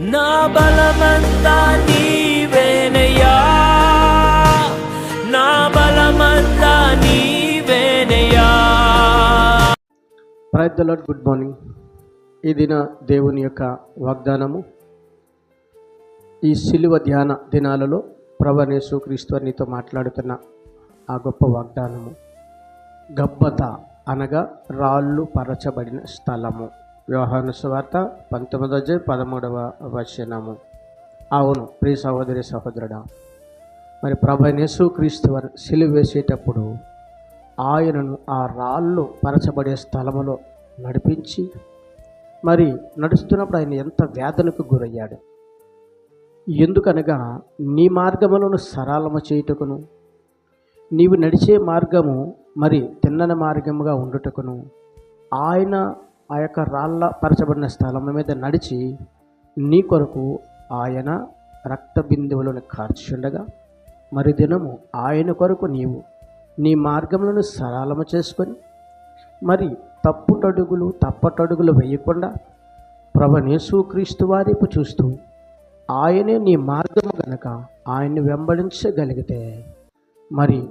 నా బలమంతా నీవేనయ్యా, నా బలమంతా నీవేనయ్యా. Praise the Lord. Good morning. ఈ దిన దేవుని యొక్క వాగ్దానము, ఈ సిలువ ధ్యాన దినాలలో ప్రభువైన యేసుక్రీస్తు నీతో మాట్లాడుతున్న ఆ గొప్ప వాగ్దానము, గబ్బత అనగా రాళ్ళు పరచబడిన స్థలము. యోహాను సువార్త 19:13. అవును ప్రియ సహోదరి సహోదరుడా, మరి ప్రభువైన యేసుక్రీస్తు వారు సిలువ వేసేటప్పుడు ఆయనను ఆ రాళ్ళు పరచబడే స్థలములో నడిపించి, మరి నడుస్తున్నప్పుడు ఆయన ఎంత వేదనకు గురయ్యాడు. ఎందుకనగా నీ మార్గములను సరళము చేయుటకును, నీవు నడిచే మార్గము మరి తిన్నని మార్గముగా ఉండుటకును ఆయన ఆ యొక్క రాళ్ళ పరచబడిన స్థలం మీద నడిచి నీ కొరకు ఆయన రక్త బిందువులను కార్చుండగా, మరి దినము ఆయన కొరకు నీవు నీ మార్గములను సరళము చేసుకొని, మరి తప్పటడుగులు వేయకుండా ప్రభువైన యేసుక్రీస్తు వారిపు చూస్తూ ఆయనే నీ మార్గము గనక ఆయన్ని వెంబడించగలిగితే, మరి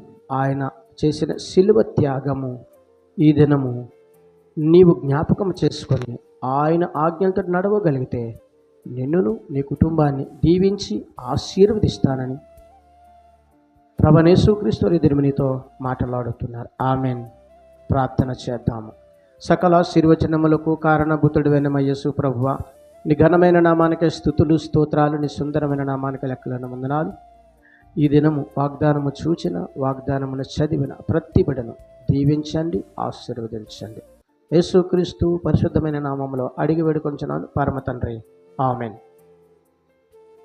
ఆయన చేసిన సిలువ త్యాగము ఈ దినము నీవు జ్ఞాపకం చేసుకొని ఆయన ఆజ్ఞలతో నడవగలిగితే నిన్నును నీ కుటుంబాన్ని దీవించి ఆశీర్వదిస్తానని ప్రభువైన యేసుక్రీస్తు వారి నీతో మాట్లాడుతున్నారు. ఆమెన్. ప్రార్థన చేద్దాము. సకల ఆశీర్వచనములకు కారణభూతుడైన యేసు ప్రభువా, నీ ఘనమైన నామానికి స్తుతులు స్తోత్రాలు, నీ సుందరమైన నామానికి లెక్కలైన వందనాలు. ఈ దినము వాగ్దానము చూచిన, వాగ్దానమును చదివిన ప్రతి బిడ్డను దీవించండి, ఆశీర్వదించండి. యేసుక్రీస్తు పరిశుద్ధమైన నామములో అడిగి వేడుకొంచున్నాను పరమ తండ్రి. ఆమెన్.